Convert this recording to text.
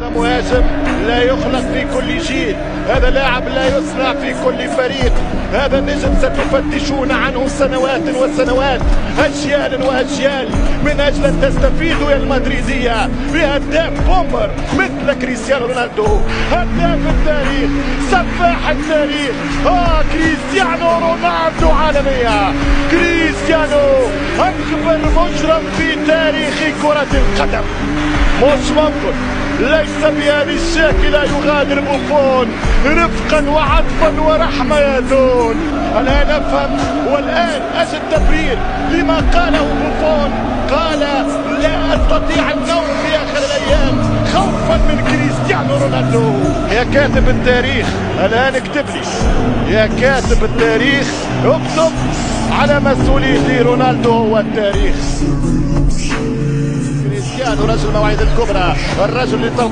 هذا مهاجم لا يخلق في كل جيل، هذا لاعب لا يصنع في كل فريق، هذا نجم ستفتشون عنه سنوات وسنوات، أجيال وأجيال، من أجل أن تستفيدوا يا المدريدية بهداف بومبر مثل كريستيانو رونالدو، هداف التاريخ، سفاح التاريخ. كريستيانو رونالدو عالمية، كريستيانو أكبر مجرم في تاريخ كرة القدم. مش ممكن، ليس بهذه الشاكلة يغادر بوفون رفقا وعطفا ورحمة يا زون. الآن أفهم والآن أجد تبرير لما قاله بوفون، قال لا أستطيع النوم في آخر الأيام خوفا من كريستيانو رونالدو. يا كاتب التاريخ الآن اكتب لي، يا كاتب التاريخ اكتب على مسؤوليتي، رونالدو هو التاريخ. كريستيانو رجل المواعيد الكبرى، الرجل اللي تلقاه